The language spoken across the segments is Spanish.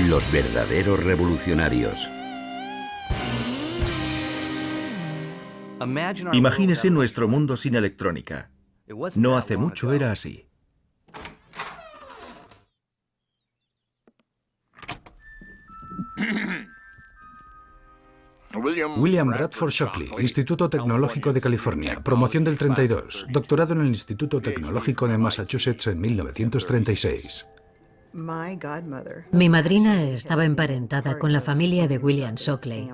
Los verdaderos revolucionarios. Imagínese nuestro mundo sin electrónica. No hace mucho era así. William Bradford Shockley, Instituto Tecnológico de California, promoción del 32, doctorado en el Instituto Tecnológico de Massachusetts en 1936. Mi madrina estaba emparentada con la familia de William Shockley.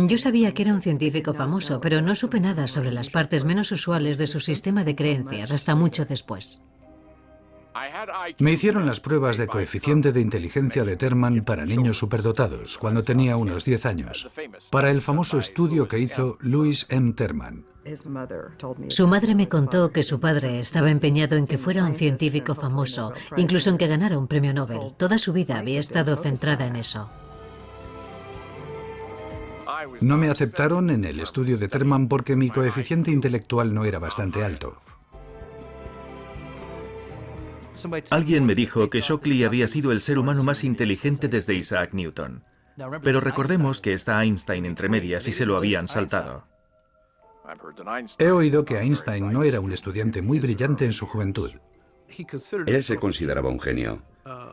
Yo sabía que era un científico famoso, pero no supe nada sobre las partes menos usuales de su sistema de creencias hasta mucho después. Me hicieron las pruebas de coeficiente de inteligencia de Terman para niños superdotados cuando tenía unos 10 años, para el famoso estudio que hizo Louis M. Terman. Su madre me contó que su padre estaba empeñado en que fuera un científico famoso, incluso en que ganara un premio Nobel. Toda su vida había estado centrada en eso. No me aceptaron en el estudio de Terman porque mi coeficiente intelectual no era bastante alto. Alguien me dijo que Shockley había sido el ser humano más inteligente desde Isaac Newton. Pero recordemos que está Einstein entre medias y se lo habían saltado. He oído que Einstein no era un estudiante muy brillante en su juventud. Él se consideraba un genio.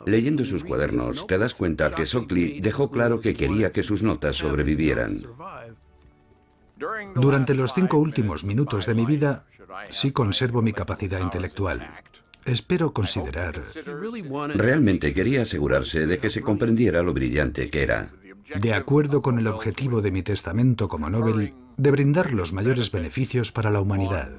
Leyendo sus cuadernos, te das cuenta que Shockley dejó claro que quería que sus notas sobrevivieran. Durante los 5 últimos minutos de mi vida, sí conservo mi capacidad intelectual. Espero considerar... Realmente quería asegurarse de que se comprendiera lo brillante que era. De acuerdo con el objetivo de mi testamento como Nobel, de brindar los mayores beneficios para la humanidad.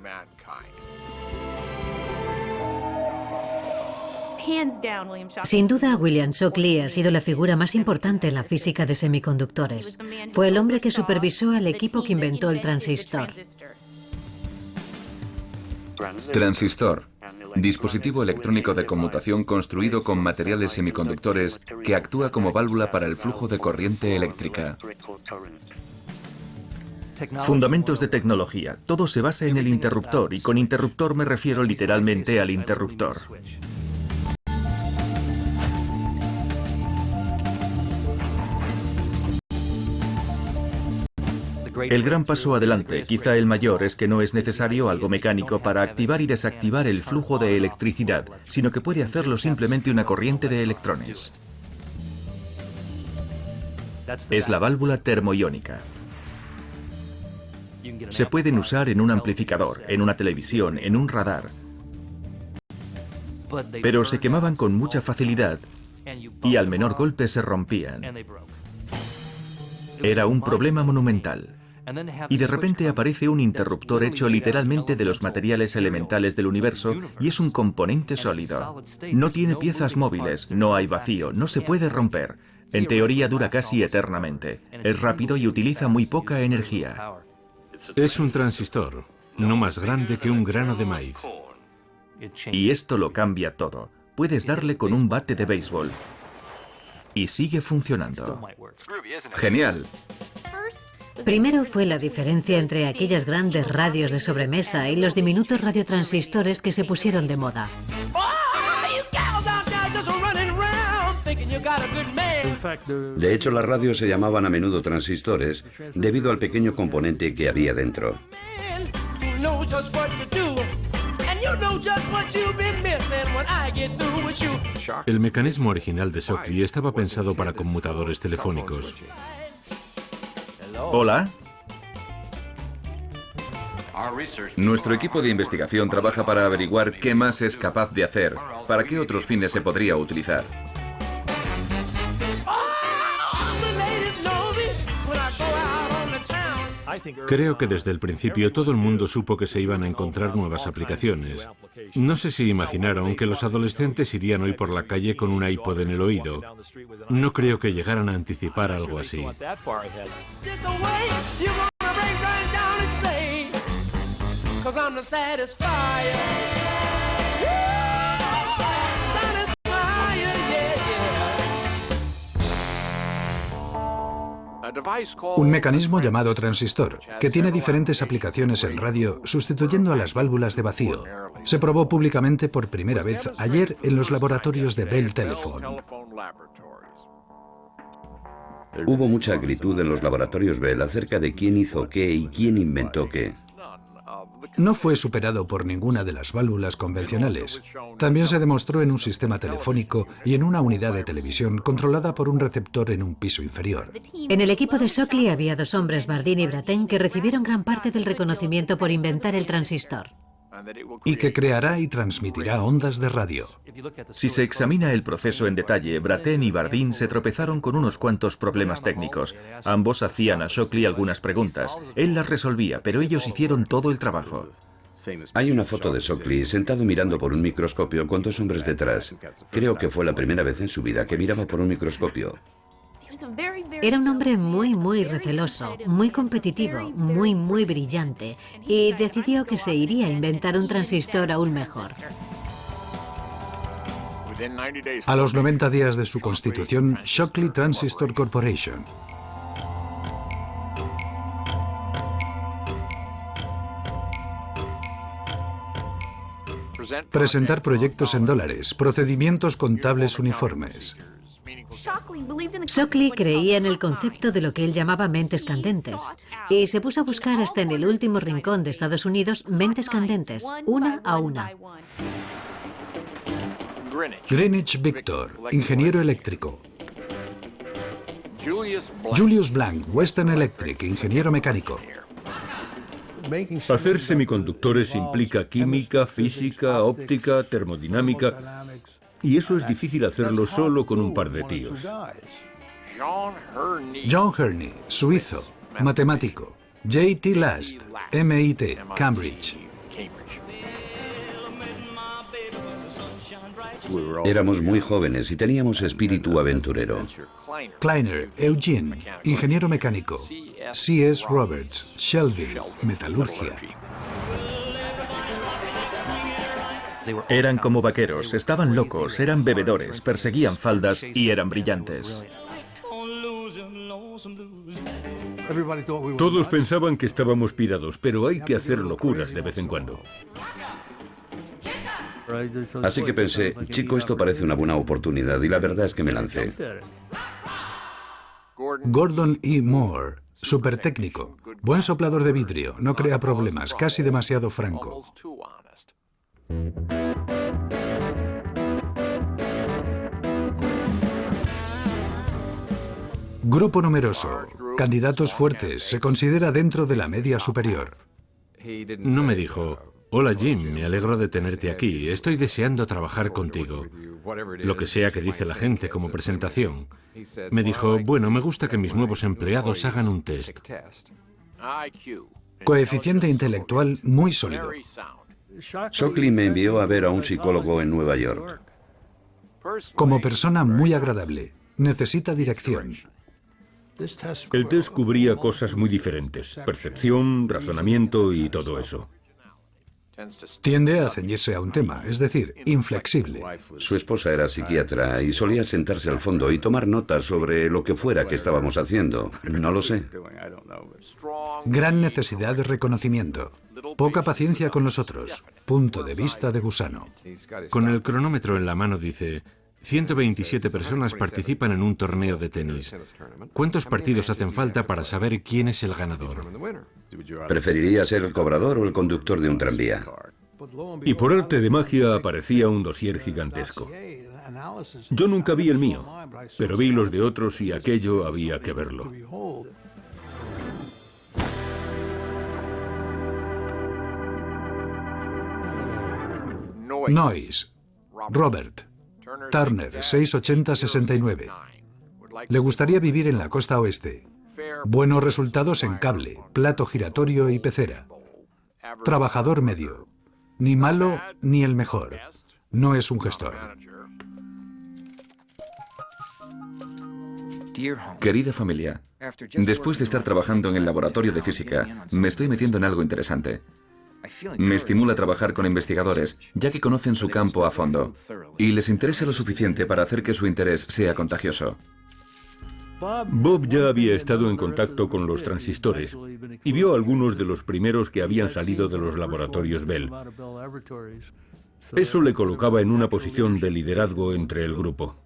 Sin duda, William Shockley ha sido la figura más importante en la física de semiconductores. Fue el hombre que supervisó al equipo que inventó el transistor. Transistor. Dispositivo electrónico de conmutación construido con materiales semiconductores que actúa como válvula para el flujo de corriente eléctrica. Fundamentos de tecnología. Todo se basa en el interruptor, y con interruptor me refiero literalmente al interruptor. El gran paso adelante, quizá el mayor, es que no es necesario algo mecánico para activar y desactivar el flujo de electricidad, sino que puede hacerlo simplemente una corriente de electrones. Es la válvula termoiónica. Se pueden usar en un amplificador, en una televisión, en un radar, pero se quemaban con mucha facilidad y al menor golpe se rompían. Era un problema monumental. Y de repente aparece un interruptor hecho literalmente de los materiales elementales del universo y es un componente sólido. No tiene piezas móviles, no hay vacío, no se puede romper. En teoría dura casi eternamente. Es rápido y utiliza muy poca energía. Es un transistor, no más grande que un grano de maíz. Y esto lo cambia todo. Puedes darle con un bate de béisbol. Y sigue funcionando. Genial. Primero fue la diferencia entre aquellas grandes radios de sobremesa y los diminutos radiotransistores que se pusieron de moda. De hecho, las radios se llamaban a menudo transistores debido al pequeño componente que había dentro. El mecanismo original de Shockley estaba pensado para conmutadores telefónicos. Hola. Nuestro equipo de investigación trabaja para averiguar qué más es capaz de hacer, para qué otros fines se podría utilizar. Creo que desde el principio todo el mundo supo que se iban a encontrar nuevas aplicaciones. No sé si imaginaron que los adolescentes irían hoy por la calle con un iPod en el oído. No creo que llegaran a anticipar algo así. Un mecanismo llamado transistor, que tiene diferentes aplicaciones en radio, sustituyendo a las válvulas de vacío. Se probó públicamente por primera vez ayer en los laboratorios de Bell Telephone. Hubo mucha acritud en los laboratorios Bell acerca de quién hizo qué y quién inventó qué. No fue superado por ninguna de las válvulas convencionales. También se demostró en un sistema telefónico y en una unidad de televisión controlada por un receptor en un piso inferior. En el equipo de Shockley había dos hombres, Bardeen y Brattain, que recibieron gran parte del reconocimiento por inventar el transistor. Y que creará y transmitirá ondas de radio. Si se examina el proceso en detalle, Brattain y Bardeen se tropezaron con unos cuantos problemas técnicos. Ambos hacían a Shockley algunas preguntas. Él las resolvía, pero ellos hicieron todo el trabajo. Hay una foto de Shockley sentado mirando por un microscopio con dos hombres detrás. Creo que fue la primera vez en su vida que miraba por un microscopio. Era un hombre muy receloso, muy competitivo, muy brillante, y decidió que se iría a inventar un transistor aún mejor. A los 90 días de su constitución, Shockley Transistor Corporation. Presentar proyectos en dólares, procedimientos contables uniformes. Shockley creía en el concepto de lo que él llamaba mentes candentes y se puso a buscar hasta en el último rincón de Estados Unidos mentes candentes, una a una. Greenwich Victor, ingeniero eléctrico. Julius Blank, Western Electric, ingeniero mecánico. Hacer semiconductores implica química, física, óptica, termodinámica, y eso es difícil hacerlo solo con un par de tíos. John Herney, suizo, matemático. J.T. Last, MIT, Cambridge. Éramos muy jóvenes y teníamos espíritu aventurero. Kleiner, Eugene, ingeniero mecánico. C.S. Roberts, Shelby, metalurgia. Eran como vaqueros, estaban locos, eran bebedores, perseguían faldas y eran brillantes. Todos pensaban que estábamos pirados, pero hay que hacer locuras de vez en cuando. Así que pensé, chico, esto parece una buena oportunidad y la verdad es que me lancé. Gordon E. Moore, supertécnico, buen soplador de vidrio, no crea problemas, casi demasiado franco. Grupo numeroso, candidatos fuertes, se considera dentro de la media superior. No me dijo, hola Jim, me alegro de tenerte aquí, estoy deseando trabajar contigo. Lo que sea que dice la gente como presentación. Me dijo, bueno, me gusta que mis nuevos empleados hagan un test. Coeficiente intelectual muy sólido. Shockley me envió a ver a un psicólogo en Nueva York. Como persona muy agradable, necesita dirección. El test cubría cosas muy diferentes, percepción, razonamiento y todo eso. Tiende a ceñirse a un tema, es decir, inflexible. Su esposa era psiquiatra y solía sentarse al fondo y tomar notas sobre lo que fuera que estábamos haciendo. No lo sé. Gran necesidad de reconocimiento. Poca paciencia con los otros. Punto de vista de gusano. Con el cronómetro en la mano dice, 127 personas participan en un torneo de tenis. ¿Cuántos partidos hacen falta para saber quién es el ganador? ¿Preferiría ser el cobrador o el conductor de un tranvía? Y por arte de magia aparecía un dossier gigantesco. Yo nunca vi el mío, pero vi los de otros y aquello había que verlo. Noyes, Robert, Turner, 680-69. Le gustaría vivir en la costa oeste. Buenos resultados en cable, plato giratorio y pecera. Trabajador medio. Ni malo ni el mejor. No es un gestor. Querida familia, después de estar trabajando en el laboratorio de física, me estoy metiendo en algo interesante. Me estimula trabajar con investigadores, ya que conocen su campo a fondo, y les interesa lo suficiente para hacer que su interés sea contagioso. Bob ya había estado en contacto con los transistores y vio algunos de los primeros que habían salido de los laboratorios Bell. Eso le colocaba en una posición de liderazgo entre el grupo.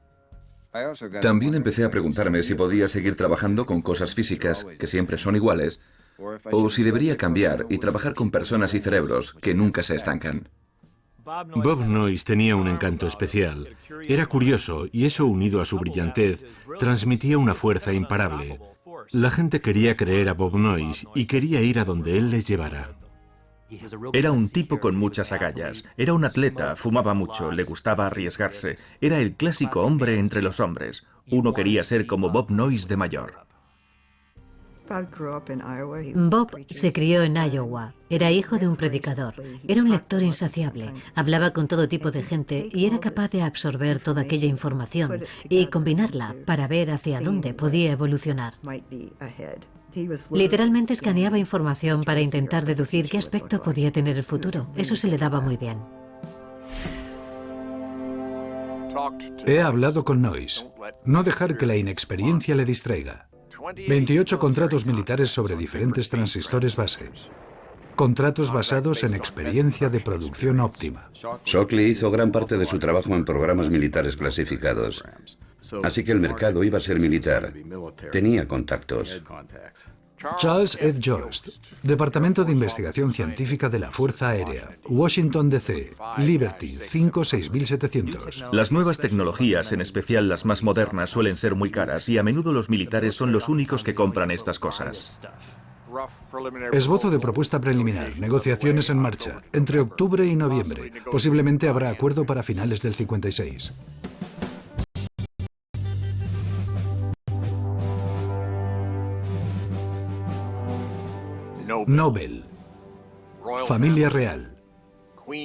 También empecé a preguntarme si podía seguir trabajando con cosas físicas, que siempre son iguales, o si debería cambiar y trabajar con personas y cerebros que nunca se estancan. Bob Noyce tenía un encanto especial. Era curioso y eso, unido a su brillantez, transmitía una fuerza imparable. La gente quería creer a Bob Noyce y quería ir a donde él les llevara. Era un tipo con muchas agallas. Era un atleta, fumaba mucho, le gustaba arriesgarse. Era el clásico hombre entre los hombres. Uno quería ser como Bob Noyce de mayor. Bob se crió en Iowa. Era hijo de un predicador. Era un lector insaciable. Hablaba con todo tipo de gente y era capaz de absorber toda aquella información y combinarla para ver hacia dónde podía evolucionar. Literalmente escaneaba información para intentar deducir qué aspecto podía tener el futuro. Eso se le daba muy bien. He hablado con Noyce. No dejar que la inexperiencia le distraiga. 28 contratos militares sobre diferentes transistores base. Contratos basados en experiencia de producción óptima. Shockley hizo gran parte de su trabajo en programas militares clasificados. Así que el mercado iba a ser militar. Tenía contactos. Charles F. Jost, Departamento de Investigación Científica de la Fuerza Aérea, Washington, D.C., Liberty, 56700. Las nuevas tecnologías, en especial las más modernas, suelen ser muy caras y a menudo los militares son los únicos que compran estas cosas. Esbozo de propuesta preliminar, negociaciones en marcha, entre octubre y noviembre. Posiblemente habrá acuerdo para finales del 56. Nobel, familia real,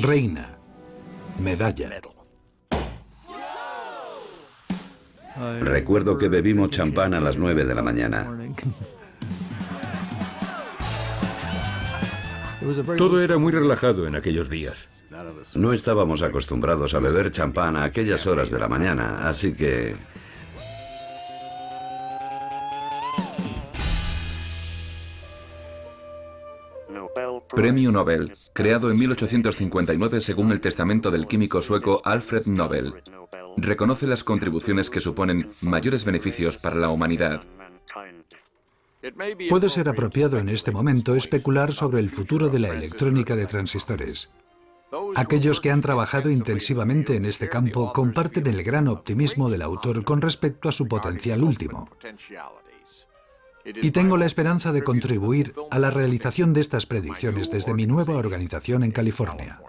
reina, medalla. Recuerdo que bebimos champán a las 9 de la mañana. Todo era muy relajado en aquellos días. No estábamos acostumbrados a beber champán a aquellas horas de la mañana, así que... Premio Nobel, creado en 1859 según el testamento del químico sueco Alfred Nobel. Reconoce las contribuciones que suponen mayores beneficios para la humanidad. Puede ser apropiado en este momento especular sobre el futuro de la electrónica de transistores. Aquellos que han trabajado intensivamente en este campo comparten el gran optimismo del autor con respecto a su potencial último. Y tengo la esperanza de contribuir a la realización de estas predicciones desde mi nueva organización en California.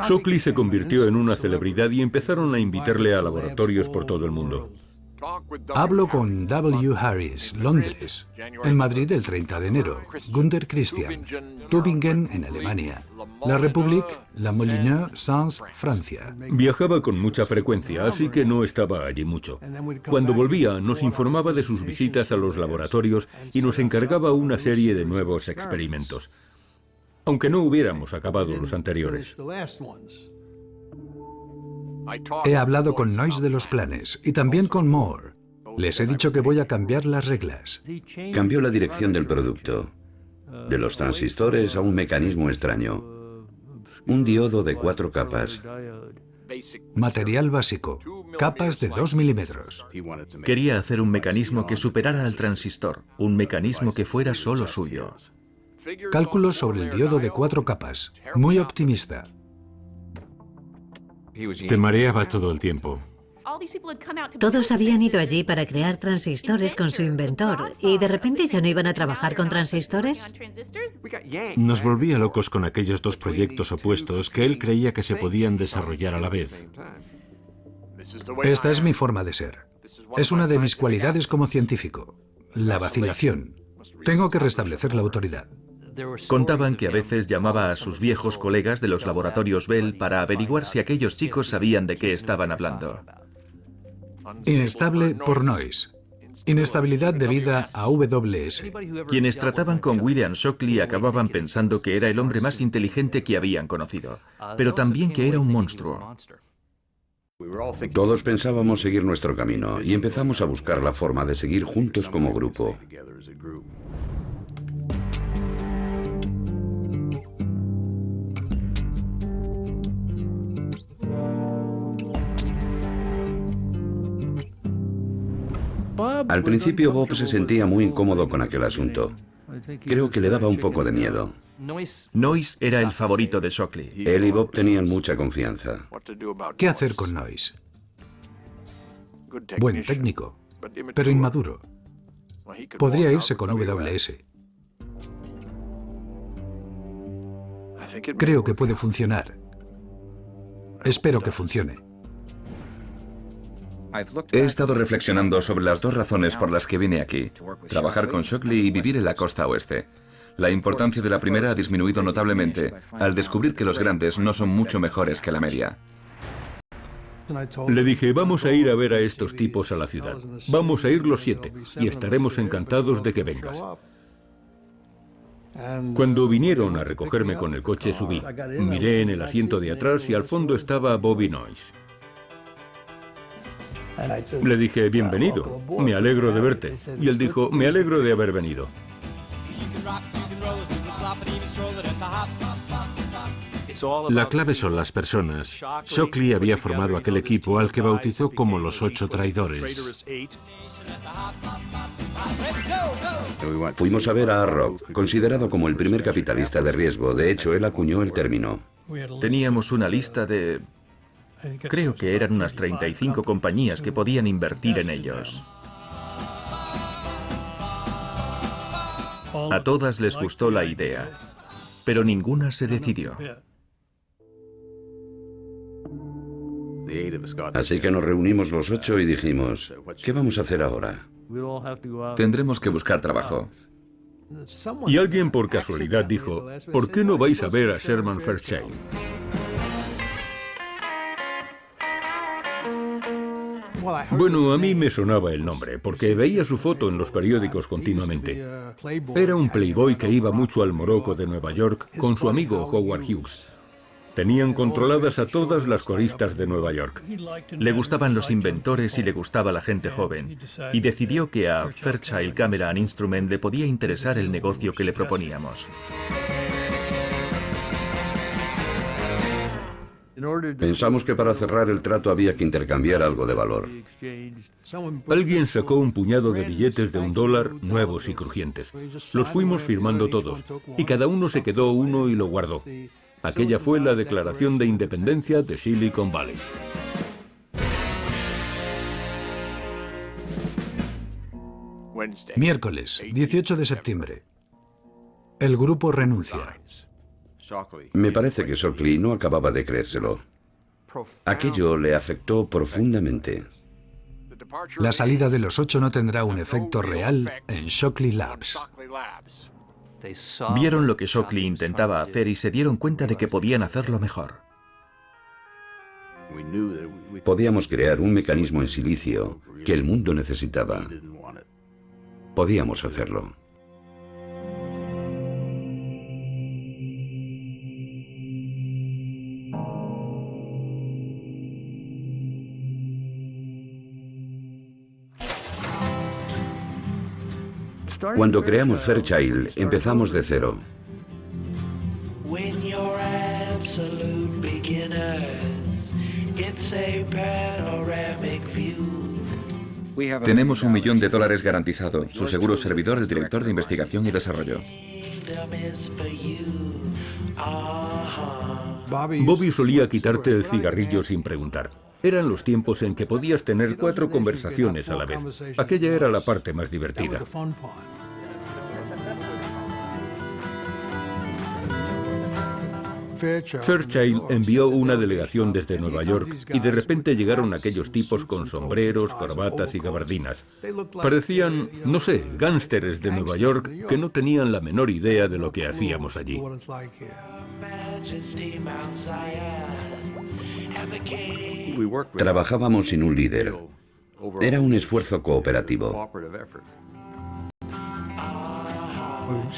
Shockley se convirtió en una celebridad y empezaron a invitarle a laboratorios por todo el mundo. Hablo con W. Harris, Londres, en Madrid el 30 de enero, Gunther Christian, Tübingen en Alemania, La République, La Molineux, Sens, Francia. Viajaba con mucha frecuencia, así que no estaba allí mucho. Cuando volvía, nos informaba de sus visitas a los laboratorios y nos encargaba una serie de nuevos experimentos, aunque no hubiéramos acabado los anteriores. He hablado con Noyce de los planes y también con Moore. Les he dicho que voy a cambiar las reglas. Cambió la dirección del producto. De los transistores a un mecanismo extraño. Un diodo de 4 capas. Material básico, capas de 2 milímetros. Quería hacer un mecanismo que superara al transistor, un mecanismo que fuera solo suyo. Cálculos sobre el diodo de 4 capas. Muy optimista. Te mareaba todo el tiempo. Todos habían ido allí para crear transistores con su inventor y de repente ya no iban a trabajar con transistores. Nos volvía locos con aquellos dos proyectos opuestos que él creía que se podían desarrollar a la vez. Esta es mi forma de ser. Es una de mis cualidades como científico. La vacilación. Tengo que restablecer la autoridad. Contaban que a veces llamaba a sus viejos colegas de los laboratorios Bell para averiguar si aquellos chicos sabían de qué estaban hablando. Inestable por Noyce. Inestabilidad debida a WS. Quienes trataban con William Shockley acababan pensando que era el hombre más inteligente que habían conocido, pero también que era un monstruo. Todos pensábamos seguir nuestro camino y empezamos a buscar la forma de seguir juntos como grupo. Al principio Bob se sentía muy incómodo con aquel asunto. Creo que le daba un poco de miedo. Noyce era el favorito de Shockley. Él y Bob tenían mucha confianza. ¿Qué hacer con Noyce? Buen técnico, pero inmaduro. Podría irse con WS. Creo que puede funcionar. Espero que funcione. He estado reflexionando sobre las dos razones por las que vine aquí: trabajar con Shockley y vivir en la costa oeste. La importancia de la primera ha disminuido notablemente al descubrir que los grandes no son mucho mejores que la media. Le dije, vamos a ir a ver a estos tipos a la ciudad. Vamos a ir los 7 y estaremos encantados de que vengas. Cuando vinieron a recogerme con el coche, subí. Miré en el asiento de atrás y al fondo estaba Bobby Noyce. Le dije, bienvenido, me alegro de verte. Y él dijo, me alegro de haber venido. La clave son las personas. Shockley había formado aquel equipo al que bautizó como los 8 traidores. Fuimos a ver a Rock, considerado como el primer capitalista de riesgo. De hecho, él acuñó el término. Teníamos una lista de... creo que eran unas 35 compañías que podían invertir en ellos. A todas les gustó la idea, pero ninguna se decidió. Así que nos reunimos los 8 y dijimos, ¿qué vamos a hacer ahora? Tendremos que buscar trabajo. Y alguien por casualidad dijo, ¿por qué no vais a ver a Sherman Fairchild? Bueno, a mí me sonaba el nombre, porque veía su foto en los periódicos continuamente. Era un playboy que iba mucho al Morocco de Nueva York con su amigo Howard Hughes. Tenían controladas a todas las coristas de Nueva York. Le gustaban los inventores y le gustaba la gente joven, y decidió que a Fairchild Camera and Instrument le podía interesar el negocio que le proponíamos. Pensamos que para cerrar el trato había que intercambiar algo de valor. Alguien sacó un puñado de billetes de $1, nuevos y crujientes. Los fuimos firmando todos, y cada uno se quedó uno y lo guardó. Aquella fue la declaración de independencia de Silicon Valley. Miércoles, 18 de septiembre. El grupo renuncia. Me parece que Shockley no acababa de creérselo. Aquello le afectó profundamente. La salida de los 8 no tendrá un efecto real en Shockley Labs. Vieron lo que Shockley intentaba hacer y se dieron cuenta de que podían hacerlo mejor. Podíamos crear un mecanismo en silicio que el mundo necesitaba. Podíamos hacerlo. Cuando creamos Fairchild, empezamos de cero. Tenemos $1 millón garantizado. Su seguro servidor, el director de investigación y desarrollo. Bobby solía quitarte el cigarrillo sin preguntar. Eran los tiempos en que podías tener 4 conversaciones a la vez. Aquella era la parte más divertida. Fairchild envió una delegación desde Nueva York y de repente llegaron aquellos tipos con sombreros, corbatas y gabardinas. Parecían, no sé, gángsteres de Nueva York que no tenían la menor idea de lo que hacíamos allí. Trabajábamos sin un líder. Era un esfuerzo cooperativo.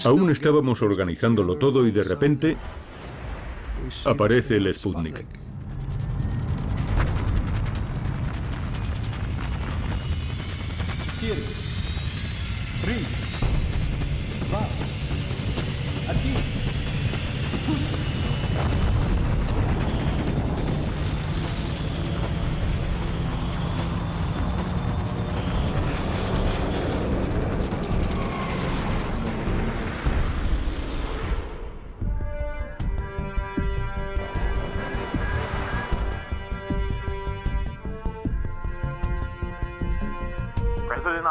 Aún estábamos organizándolo todo y de repente aparece el Sputnik. izquierdo. 3, 2, aquí.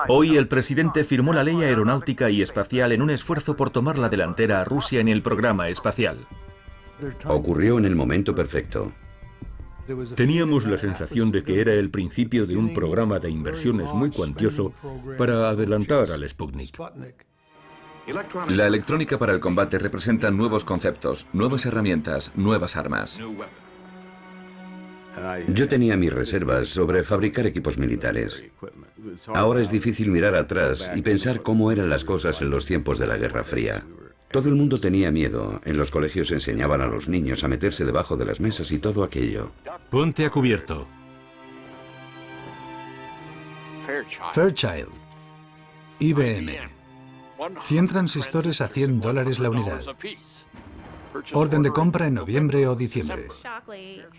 Hoy el presidente firmó la ley aeronáutica y espacial en un esfuerzo por tomar la delantera a Rusia en el programa espacial. Ocurrió en el momento perfecto. Teníamos la sensación de que era el principio de un programa de inversiones muy cuantioso para adelantar al Sputnik. La electrónica para el combate representa nuevos conceptos, nuevas herramientas, nuevas armas. Yo tenía mis reservas sobre fabricar equipos militares. Ahora es difícil mirar atrás y pensar cómo eran las cosas en los tiempos de la Guerra Fría. Todo el mundo tenía miedo. En los colegios enseñaban a los niños a meterse debajo de las mesas y todo aquello. Ponte a cubierto. Fairchild. IBM. 100 transistores a $100 la unidad. Orden de compra en noviembre o diciembre.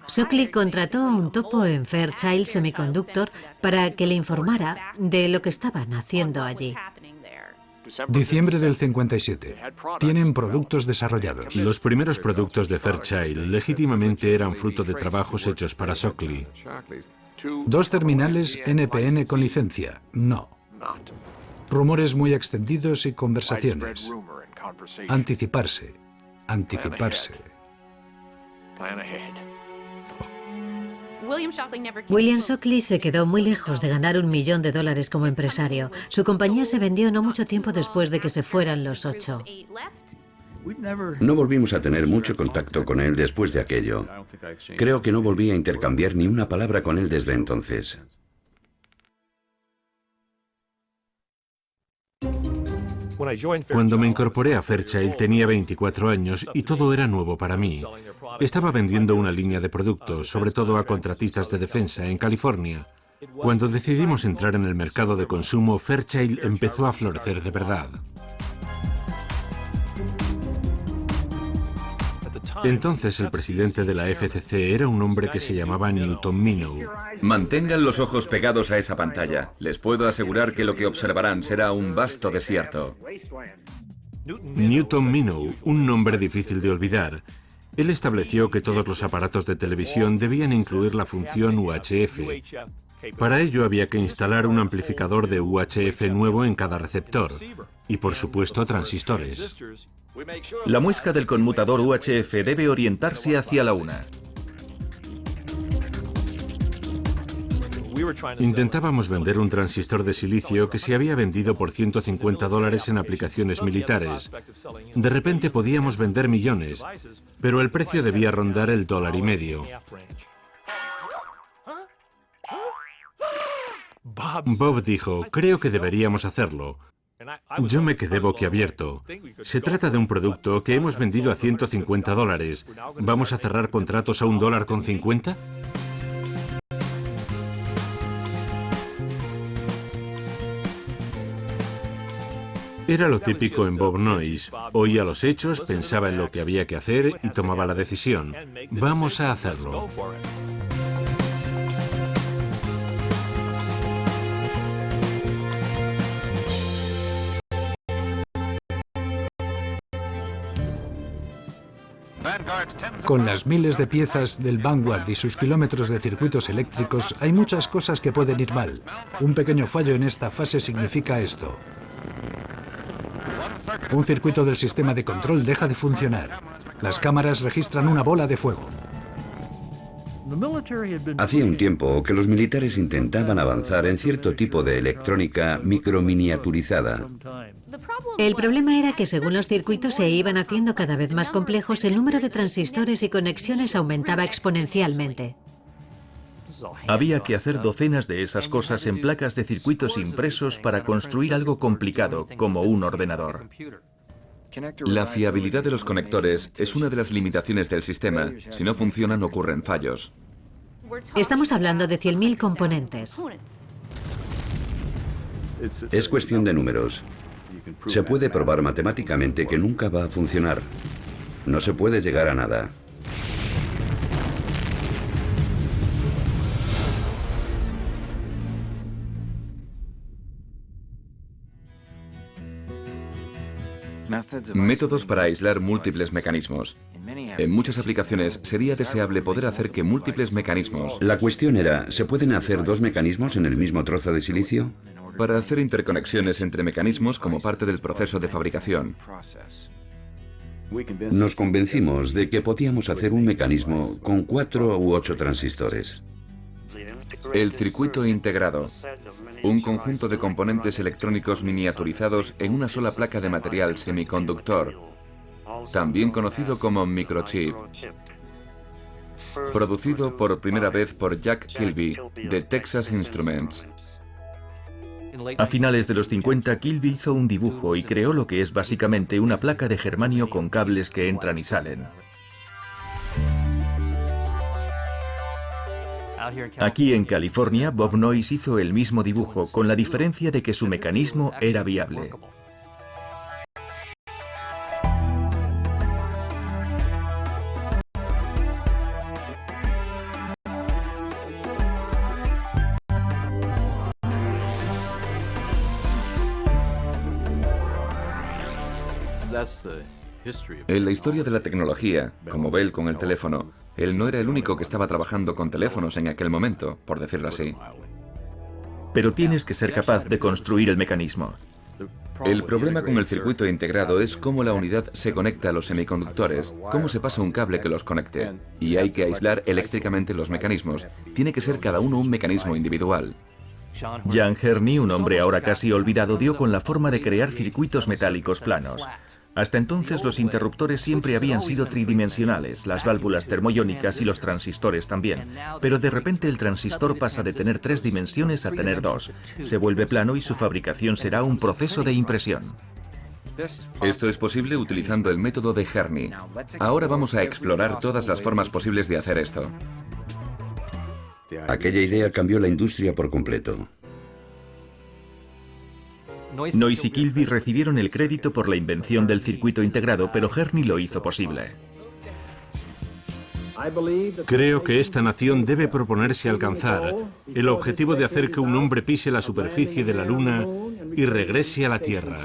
Shockley contrató a un topo en Fairchild Semiconductor para que le informara de lo que estaban haciendo allí. Diciembre del 57. Tienen productos desarrollados. Los primeros productos de Fairchild legítimamente eran fruto de trabajos hechos para Shockley. 2 terminales NPN con licencia. No. Rumores muy extendidos y conversaciones. Anticiparse. Anticiparse. William Shockley se quedó muy lejos de ganar $1 millón como empresario. Su compañía se vendió no mucho tiempo después de que se fueran los 8. No volvimos a tener mucho contacto con él después de aquello. Creo que no volví a intercambiar ni una palabra con él desde entonces. Cuando me incorporé a Fairchild tenía 24 años y todo era nuevo para mí. Estaba vendiendo una línea de productos, sobre todo a contratistas de defensa en California. Cuando decidimos entrar en el mercado de consumo, Fairchild empezó a florecer de verdad. Entonces el presidente de la FCC era un hombre que se llamaba Newton Minow. Mantengan los ojos pegados a esa pantalla. Les puedo asegurar que lo que observarán será un vasto desierto. Newton Minow, un nombre difícil de olvidar. Él estableció que todos los aparatos de televisión debían incluir la función UHF. Para ello había que instalar un amplificador de UHF nuevo en cada receptor. Y por supuesto transistores. La muesca del conmutador UHF debe orientarse hacia la una. Intentábamos vender un transistor de silicio que se había vendido por $150 en aplicaciones militares. De repente podíamos vender millones, pero el precio debía rondar el $1.50. Bob dijo, creo que deberíamos hacerlo. Yo me quedé boquiabierto. Se trata de un producto que hemos vendido a $150. ¿Vamos a cerrar contratos a $1.50? Era lo típico en Bob Noyce. Oía los hechos, pensaba en lo que había que hacer y tomaba la decisión. Vamos a hacerlo. Con las miles de piezas del Vanguard y sus kilómetros de circuitos eléctricos, hay muchas cosas que pueden ir mal. Un pequeño fallo en esta fase significa esto. Un circuito del sistema de control deja de funcionar. Las cámaras registran una bola de fuego. Hacía un tiempo que los militares intentaban avanzar en cierto tipo de electrónica microminiaturizada. El problema era que según los circuitos se iban haciendo cada vez más complejos, el número de transistores y conexiones aumentaba exponencialmente. Había que hacer docenas de esas cosas en placas de circuitos impresos para construir algo complicado, como un ordenador. La fiabilidad de los conectores es una de las limitaciones del sistema. Si no funcionan, ocurren fallos. Estamos hablando de 100.000 componentes. Es cuestión de números. Se puede probar matemáticamente que nunca va a funcionar. No se puede llegar a nada. Métodos para aislar múltiples mecanismos. En muchas aplicaciones sería deseable poder hacer que múltiples mecanismos... La cuestión era, ¿se pueden hacer dos mecanismos en el mismo trozo de silicio? Para hacer interconexiones entre mecanismos como parte del proceso de fabricación. Nos convencimos de que podíamos hacer un mecanismo con 4 u 8 transistores. El circuito integrado. Un conjunto de componentes electrónicos miniaturizados en una sola placa de material semiconductor, también conocido como microchip. Producido por primera vez por Jack Kilby, de Texas Instruments. A finales de los 50, Kilby hizo un dibujo y creó lo que es básicamente una placa de germanio con cables que entran y salen. Aquí en California, Bob Noyce hizo el mismo dibujo, con la diferencia de que su mecanismo era viable. En la historia de la tecnología, como Bell con el teléfono, él no era el único que estaba trabajando con teléfonos en aquel momento, por decirlo así. Pero tienes que ser capaz de construir el mecanismo. El problema con el circuito integrado es cómo la unidad se conecta a los semiconductores, cómo se pasa un cable que los conecte. Y hay que aislar eléctricamente los mecanismos. Tiene que ser cada uno un mecanismo individual. Jan Herney, un hombre ahora casi olvidado, dio con la forma de crear circuitos metálicos planos. Hasta entonces los interruptores siempre habían sido tridimensionales, las válvulas termoiónicas y los transistores también. Pero de repente el transistor pasa de tener 3 dimensiones a tener 2. Se vuelve plano y su fabricación será un proceso de impresión. Esto es posible utilizando el método de Herney. Ahora vamos a explorar todas las formas posibles de hacer esto. Aquella idea cambió la industria por completo. Noyce y Kilby recibieron el crédito por la invención del circuito integrado, pero Herney lo hizo posible. Creo que esta nación debe proponerse alcanzar el objetivo de hacer que un hombre pise la superficie de la Luna y regrese a la Tierra.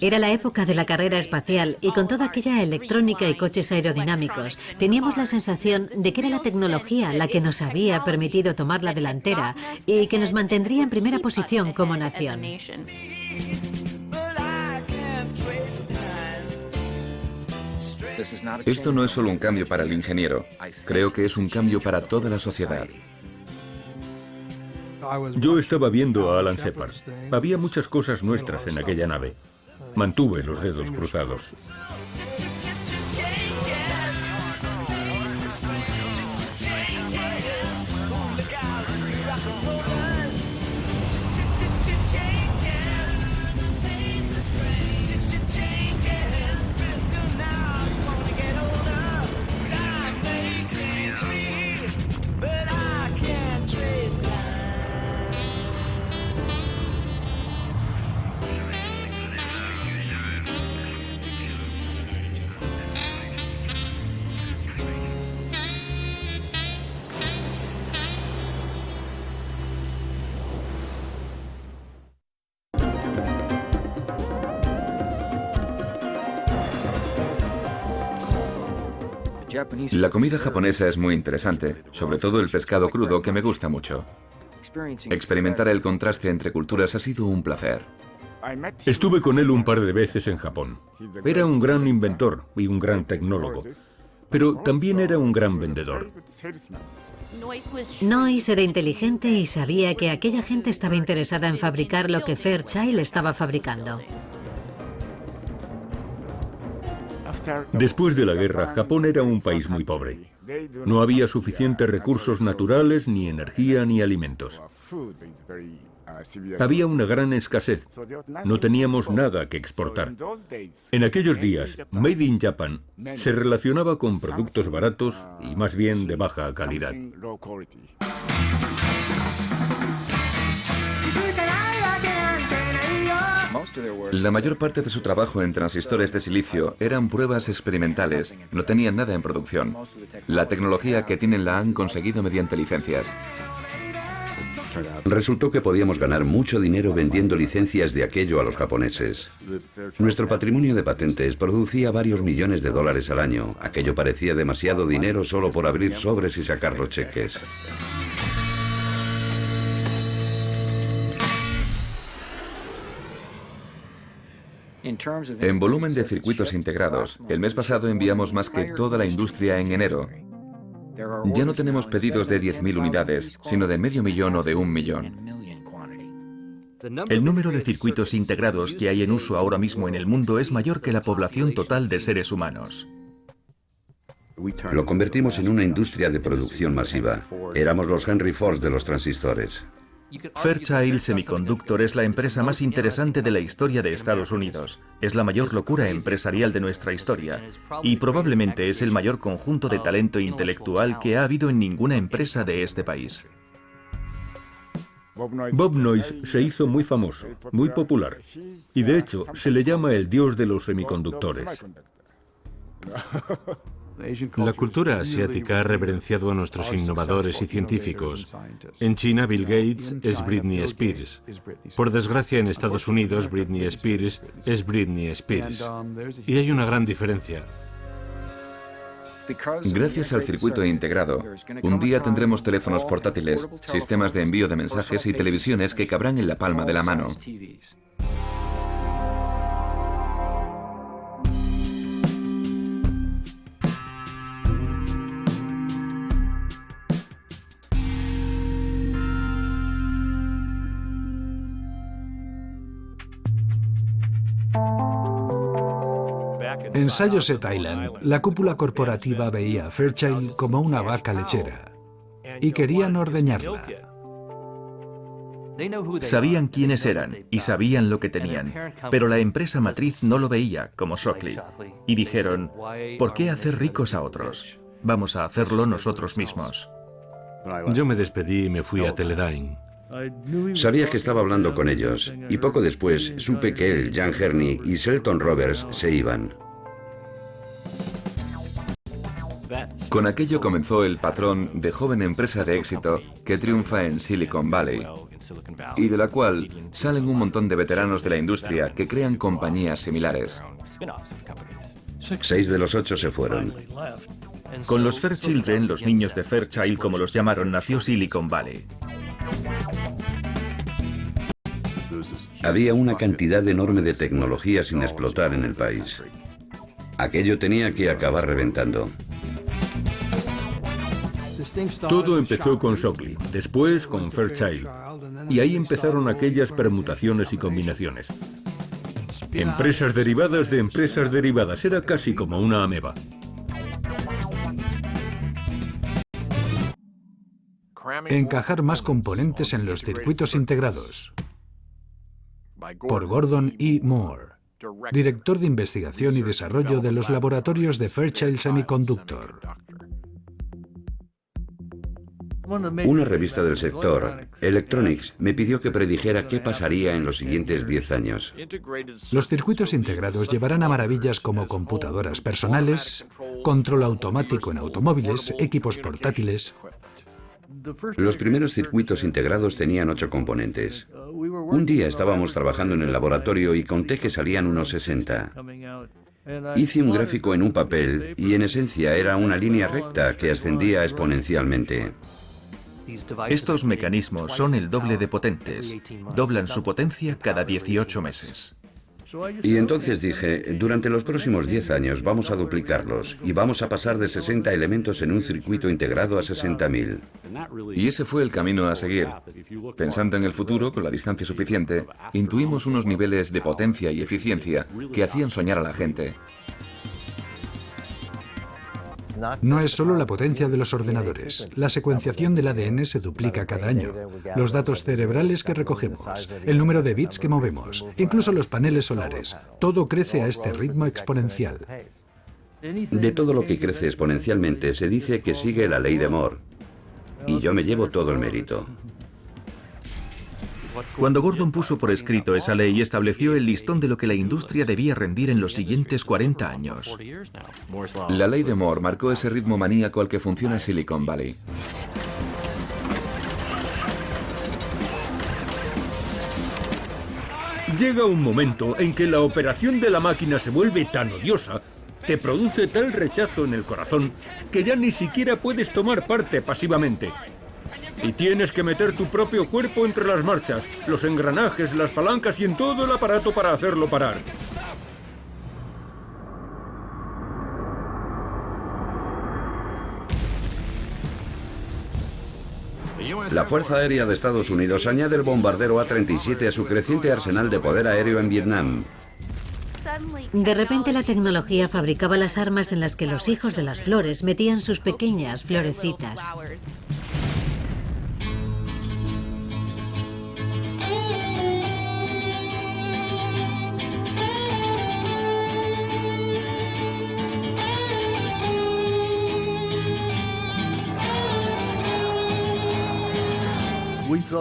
Era la época de la carrera espacial y con toda aquella electrónica y coches aerodinámicos, teníamos la sensación de que era la tecnología la que nos había permitido tomar la delantera y que nos mantendría en primera posición como nación. Esto no es solo un cambio para el ingeniero. Creo que es un cambio para toda la sociedad. Yo estaba viendo a Alan Shepard. Había muchas cosas nuestras en aquella nave. Mantuve los dedos cruzados. La comida japonesa es muy interesante, sobre todo el pescado crudo, que me gusta mucho. Experimentar el contraste entre culturas ha sido un placer. Estuve con él un par de veces en Japón. Era un gran inventor y un gran tecnólogo, pero también era un gran vendedor. Noyce era inteligente y sabía que aquella gente estaba interesada en fabricar lo que Fairchild estaba fabricando. Después de la guerra, Japón era un país muy pobre. No había suficientes recursos naturales, ni energía, ni alimentos. Había una gran escasez. No teníamos nada que exportar. En aquellos días, Made in Japan se relacionaba con productos baratos y más bien de baja calidad. La mayor parte de su trabajo en transistores de silicio eran pruebas experimentales, no tenían nada en producción. La tecnología que tienen la han conseguido mediante licencias. Resultó que podíamos ganar mucho dinero vendiendo licencias de aquello a los japoneses. Nuestro patrimonio de patentes producía varios millones de dólares al año. Aquello parecía demasiado dinero solo por abrir sobres y sacar los cheques. En volumen de circuitos integrados, el mes pasado enviamos más que toda la industria en enero. Ya no tenemos pedidos de 10.000 unidades, sino de medio millón o de 1 millón. El número de circuitos integrados que hay en uso ahora mismo en el mundo es mayor que la población total de seres humanos. Lo convertimos en una industria de producción masiva. Éramos los Henry Ford de los transistores. Fairchild Semiconductor es la empresa más interesante de la historia de Estados Unidos. Es la mayor locura empresarial de nuestra historia y probablemente es el mayor conjunto de talento intelectual que ha habido en ninguna empresa de este país. Bob Noyce se hizo muy famoso, muy popular, y de hecho se le llama el dios de los semiconductores. La cultura asiática ha reverenciado a nuestros innovadores y científicos. En China, Bill Gates es Britney Spears. Por desgracia, en Estados Unidos, Britney Spears es Britney Spears. Y hay una gran diferencia. Gracias al circuito integrado, un día tendremos teléfonos portátiles, sistemas de envío de mensajes y televisiones que cabrán en la palma de la mano. En Sayose, Thailand, la cúpula corporativa veía a Fairchild como una vaca lechera y querían ordeñarla. Sabían quiénes eran y sabían lo que tenían, pero la empresa matriz no lo veía, como Shockley, y dijeron, ¿por qué hacer ricos a otros? Vamos a hacerlo nosotros mismos. Yo me despedí y me fui a Teledyne. Sabía que estaba hablando con ellos y poco después supe que él, Jan Herney y Shelton Roberts se iban. Con aquello comenzó el patrón de joven empresa de éxito que triunfa en Silicon Valley y de la cual salen un montón de veteranos de la industria que crean compañías similares. 6 de los 8 se fueron. Con los Fairchildren, los niños de Fairchild, como los llamaron, nació Silicon Valley. Había una cantidad enorme de tecnología sin explotar en el país. Aquello tenía que acabar reventando. Todo empezó con Shockley, después con Fairchild, y ahí empezaron aquellas permutaciones y combinaciones. Empresas derivadas de empresas derivadas, era casi como una ameba. Encajar más componentes en los circuitos integrados. Por Gordon E. Moore, director de investigación y desarrollo de los laboratorios de Fairchild Semiconductor. Una revista del sector, Electronics, me pidió que predijera qué pasaría en los siguientes 10 años. Los circuitos integrados llevarán a maravillas como computadoras personales, control automático en automóviles, equipos portátiles. Los primeros circuitos integrados tenían 8 componentes. Un día estábamos trabajando en el laboratorio y conté que salían unos 60. Hice un gráfico en un papel y en esencia era una línea recta que ascendía exponencialmente. Estos mecanismos son el doble de potentes. Doblan su potencia cada 18 meses. Y entonces dije, durante los próximos 10 años vamos a duplicarlos y vamos a pasar de 60 elementos en un circuito integrado a 60.000. Y ese fue el camino a seguir. Pensando en el futuro, con la distancia suficiente, intuimos unos niveles de potencia y eficiencia que hacían soñar a la gente. No es solo la potencia de los ordenadores. La secuenciación del ADN se duplica cada año. Los datos cerebrales que recogemos, el número de bits que movemos, incluso los paneles solares. Todo crece a este ritmo exponencial. De todo lo que crece exponencialmente se dice que sigue la ley de Moore. Y yo me llevo todo el mérito. Cuando Gordon puso por escrito esa ley, estableció el listón de lo que la industria debía rendir en los siguientes 40 años. La ley de Moore marcó ese ritmo maníaco al que funciona Silicon Valley. Llega un momento en que la operación de la máquina se vuelve tan odiosa, te produce tal rechazo en el corazón, que ya ni siquiera puedes tomar parte pasivamente. Y tienes que meter tu propio cuerpo entre las marchas, los engranajes, las palancas y en todo el aparato para hacerlo parar. La Fuerza Aérea de Estados Unidos añade el bombardero A-37 a su creciente arsenal de poder aéreo en Vietnam. De repente la tecnología fabricaba las armas en las que los hijos de las flores metían sus pequeñas florecitas.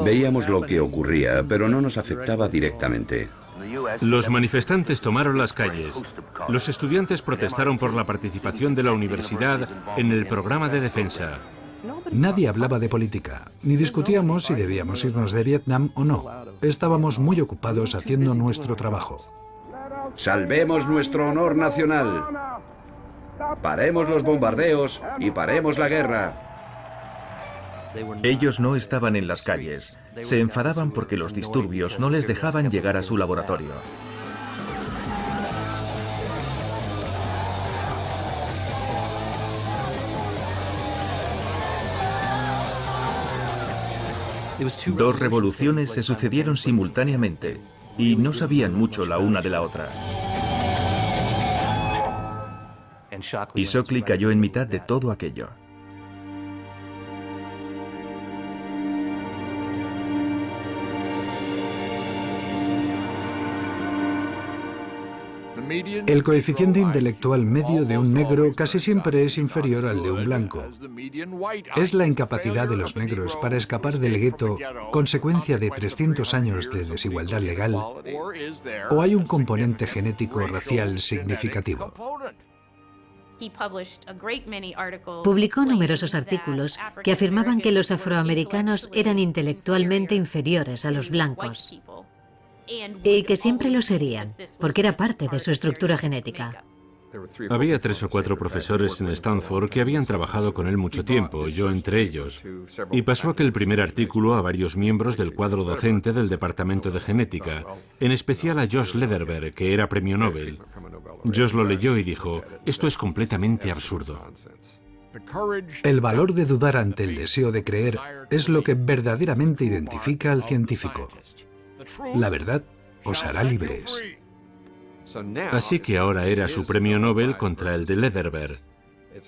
Veíamos lo que ocurría, pero no nos afectaba directamente. Los manifestantes tomaron las calles. Los estudiantes protestaron por la participación de la universidad en el programa de defensa. Nadie hablaba de política, ni discutíamos si debíamos irnos de Vietnam o no. Estábamos muy ocupados haciendo nuestro trabajo. Salvemos nuestro honor nacional. Paremos los bombardeos y paremos la guerra. Ellos no estaban en las calles. Se enfadaban porque los disturbios no les dejaban llegar a su laboratorio. Dos revoluciones se sucedieron simultáneamente y no sabían mucho la una de la otra. Y Shockley cayó en mitad de todo aquello. El coeficiente intelectual medio de un negro casi siempre es inferior al de un blanco. ¿Es la incapacidad de los negros para escapar del gueto consecuencia de 300 años de desigualdad legal? ¿O hay un componente genético racial significativo? Publicó numerosos artículos que afirmaban que los afroamericanos eran intelectualmente inferiores a los blancos. Y que siempre lo serían, porque era parte de su estructura genética. Había 3 o 4 profesores en Stanford que habían trabajado con él mucho tiempo, yo entre ellos. Y pasó aquel primer artículo a varios miembros del cuadro docente del Departamento de Genética, en especial a Josh Lederberg, que era premio Nobel. Josh lo leyó y dijo, esto es completamente absurdo. El valor de dudar ante el deseo de creer es lo que verdaderamente identifica al científico. La verdad os hará libres. Así que ahora era su premio Nobel contra el de Lederberg.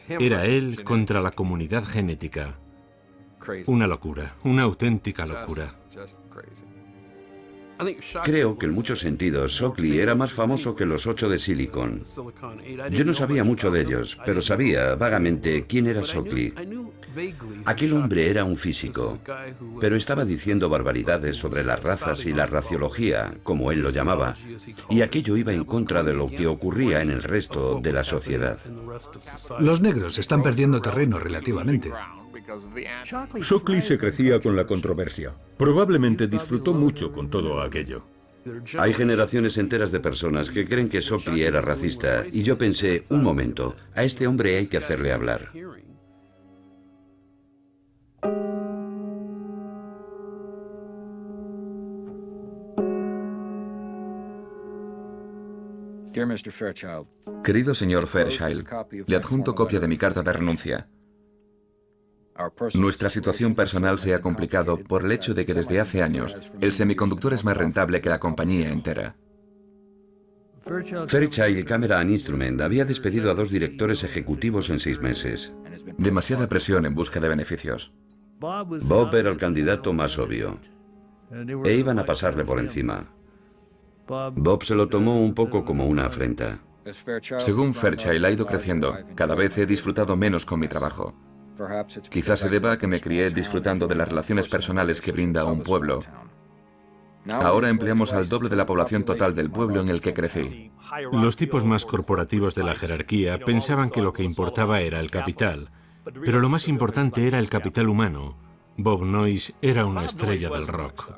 Era él contra la comunidad genética. Una locura, una auténtica locura. Creo que en muchos sentidos Shockley era más famoso que los 8 de Silicon. Yo no sabía mucho de ellos, pero sabía vagamente quién era Shockley. Aquel hombre era un físico, pero estaba diciendo barbaridades sobre las razas y la raciología, como él lo llamaba, y aquello iba en contra de lo que ocurría en el resto de la sociedad. Los negros están perdiendo terreno relativamente. Shockley se crecía con la controversia. Probablemente disfrutó mucho con todo aquello. Hay generaciones enteras de personas que creen que Shockley era racista, y yo pensé, un momento, a este hombre hay que hacerle hablar. Querido señor Fairchild, le adjunto copia de mi carta de renuncia. Nuestra situación personal se ha complicado por el hecho de que desde hace años el semiconductor es más rentable que la compañía entera. Fairchild Camera and Instrument había despedido a 2 directores ejecutivos en 6 meses. Demasiada presión en busca de beneficios. Bob era el candidato más obvio, e iban a pasarle por encima. Bob se lo tomó un poco como una afrenta. Según Fairchild ha ido creciendo, cada vez he disfrutado menos con mi trabajo. Quizás se deba a que me crié disfrutando de las relaciones personales que brinda un pueblo. Ahora empleamos al doble de la población total del pueblo en el que crecí. Los tipos más corporativos de la jerarquía pensaban que lo que importaba era el capital, pero lo más importante era el capital humano. Bob Noyce era una estrella del rock.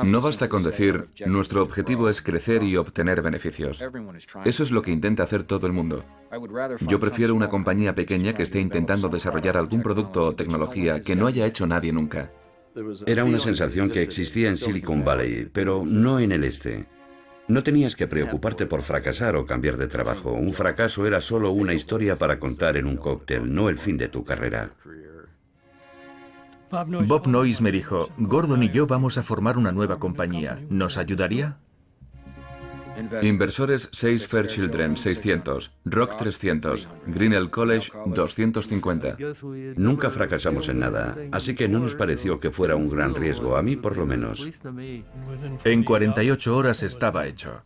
No basta con decir, nuestro objetivo es crecer y obtener beneficios. Eso es lo que intenta hacer todo el mundo. Yo prefiero una compañía pequeña que esté intentando desarrollar algún producto o tecnología que no haya hecho nadie nunca. Era una sensación que existía en Silicon Valley, pero no en el este. No tenías que preocuparte por fracasar o cambiar de trabajo. Un fracaso era solo una historia para contar en un cóctel, no el fin de tu carrera. Bob Noyce me dijo, Gordon y yo vamos a formar una nueva compañía. ¿Nos ayudaría? Inversores 6 Fairchildren 600, Rock 300, Grinnell College 250. Nunca fracasamos en nada, así que no nos pareció que fuera un gran riesgo, a mí por lo menos. En 48 horas estaba hecho.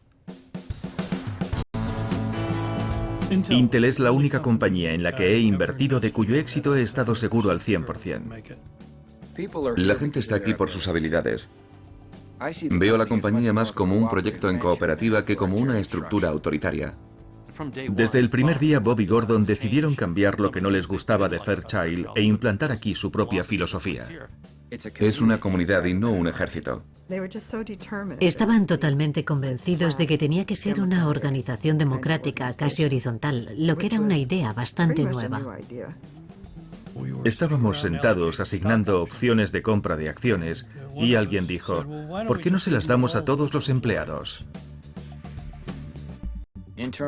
Intel es la única compañía en la que he invertido de cuyo éxito he estado seguro al 100%. La gente está aquí por sus habilidades. Veo la compañía más como un proyecto en cooperativa que como una estructura autoritaria. Desde el primer día, Bob y Gordon decidieron cambiar lo que no les gustaba de Fairchild e implantar aquí su propia filosofía. Es una comunidad y no un ejército. Estaban totalmente convencidos de que tenía que ser una organización democrática, casi horizontal, lo que era una idea bastante nueva. Estábamos sentados asignando opciones de compra de acciones y alguien dijo, ¿por qué no se las damos a todos los empleados?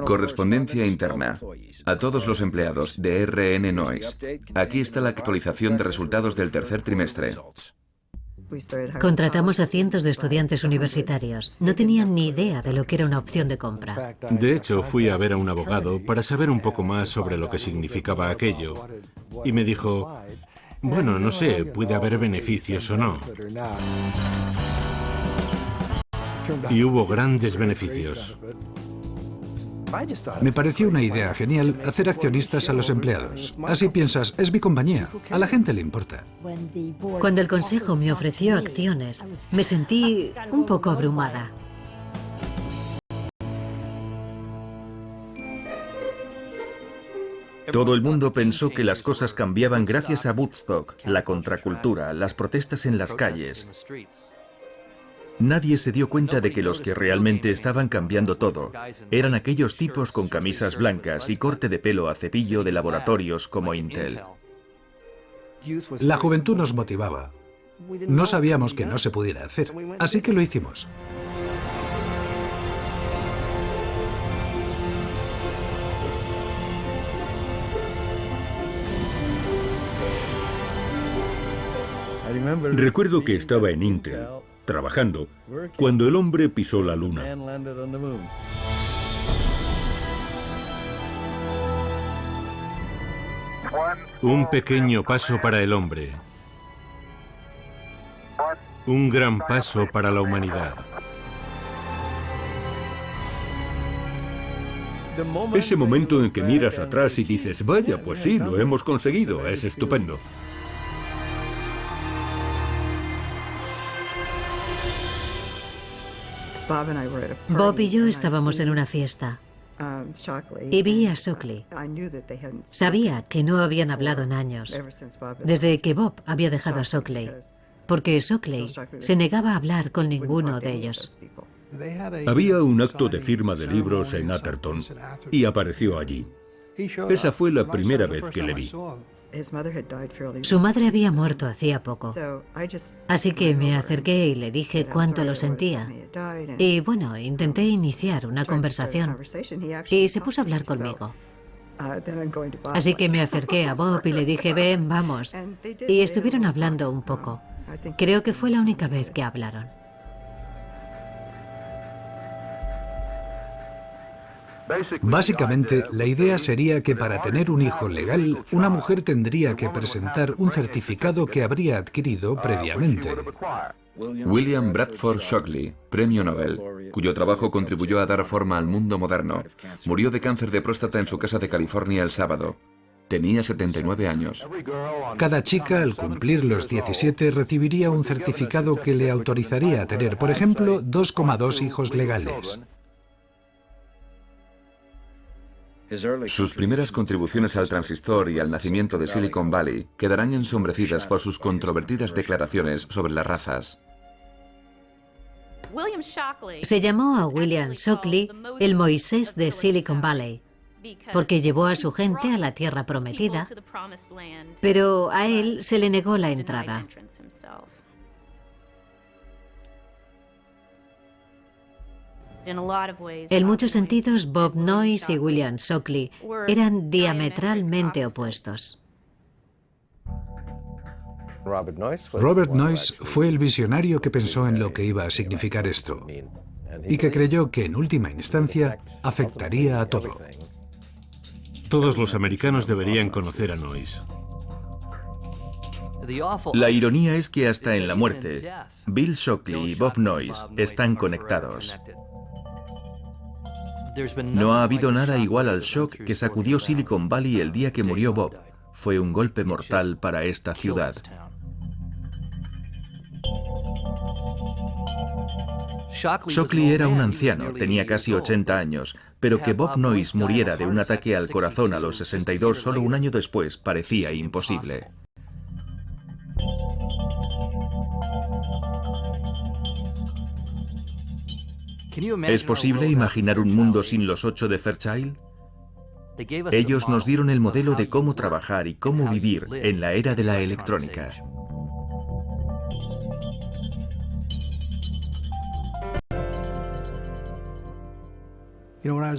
Correspondencia interna. A todos los empleados de RN Noyce. Aquí está la actualización de resultados del tercer trimestre. Contratamos a cientos de estudiantes universitarios. No tenían ni idea de lo que era una opción de compra. De hecho, fui a ver a un abogado para saber un poco más sobre lo que significaba aquello. Y me dijo, bueno, no sé, puede haber beneficios o no. Y hubo grandes beneficios. Me pareció una idea genial hacer accionistas a los empleados. Así piensas, es mi compañía, a la gente le importa. Cuando el consejo me ofreció acciones, me sentí un poco abrumada. Todo el mundo pensó que las cosas cambiaban gracias a Woodstock, la contracultura, las protestas en las calles. Nadie se dio cuenta de que los que realmente estaban cambiando todo eran aquellos tipos con camisas blancas y corte de pelo a cepillo de laboratorios como Intel. La juventud nos motivaba. No sabíamos que no se pudiera hacer, así que lo hicimos. Recuerdo que estaba en Intel, trabajando, cuando el hombre pisó la luna. Un pequeño paso para el hombre. Un gran paso para la humanidad. Ese momento en que miras atrás y dices, vaya, pues sí, lo hemos conseguido, es estupendo. Bob y yo estábamos en una fiesta y vi a Shockley. Sabía que no habían hablado en años, desde que Bob había dejado a Shockley, porque Shockley se negaba a hablar con ninguno de ellos. Había un acto de firma de libros en Atherton y apareció allí. Esa fue la primera vez que le vi. Su madre había muerto hacía poco, así que me acerqué y le dije cuánto lo sentía. Y bueno, intenté iniciar una conversación y se puso a hablar conmigo. Así que me acerqué a Bob y le dije, ven, vamos. Y estuvieron hablando un poco. Creo que fue la única vez que hablaron. Básicamente, la idea sería que para tener un hijo legal, una mujer tendría que presentar un certificado que habría adquirido previamente. William Bradford Shockley, premio Nobel, cuyo trabajo contribuyó a dar forma al mundo moderno, murió de cáncer de próstata en su casa de California el sábado. Tenía 79 años. Cada chica, al cumplir los 17, recibiría un certificado que le autorizaría a tener, por ejemplo, 2,2 hijos legales. Sus primeras contribuciones al transistor y al nacimiento de Silicon Valley quedarán ensombrecidas por sus controvertidas declaraciones sobre las razas. Se llamó a William Shockley el Moisés de Silicon Valley, porque llevó a su gente a la tierra prometida, pero a él se le negó la entrada. En muchos sentidos, Bob Noyce y William Shockley eran diametralmente opuestos. Robert Noyce fue el visionario que pensó en lo que iba a significar esto y que creyó que en última instancia afectaría a todo. Todos los americanos deberían conocer a Noyce. La ironía es que hasta en la muerte, Bill Shockley y Bob Noyce están conectados. No ha habido nada igual al shock que sacudió Silicon Valley el día que murió Bob. Fue un golpe mortal para esta ciudad. Shockley era un anciano, tenía casi 80 años, pero que Bob Noyce muriera de un ataque al corazón a los 62 solo un año después parecía imposible. ¿Es posible imaginar un mundo sin los 8 de Fairchild? Ellos nos dieron el modelo de cómo trabajar y cómo vivir en la era de la electrónica.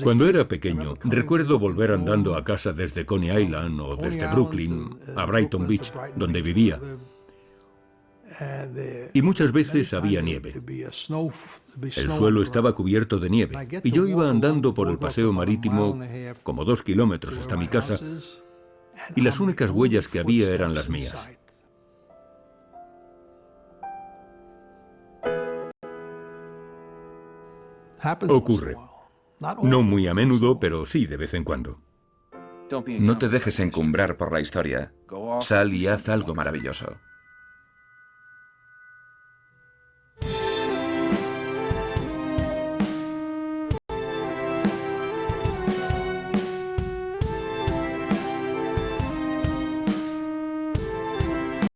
Cuando era pequeño, recuerdo volver andando a casa desde Coney Island o desde Brooklyn a Brighton Beach, donde vivía. Y muchas veces había nieve. El suelo estaba cubierto de nieve y yo iba andando por el paseo marítimo como 2 kilómetros hasta mi casa y las únicas huellas que había eran las mías. Ocurre. No muy a menudo, pero sí de vez en cuando. No te dejes encumbrar por la historia. Sal y haz algo maravilloso.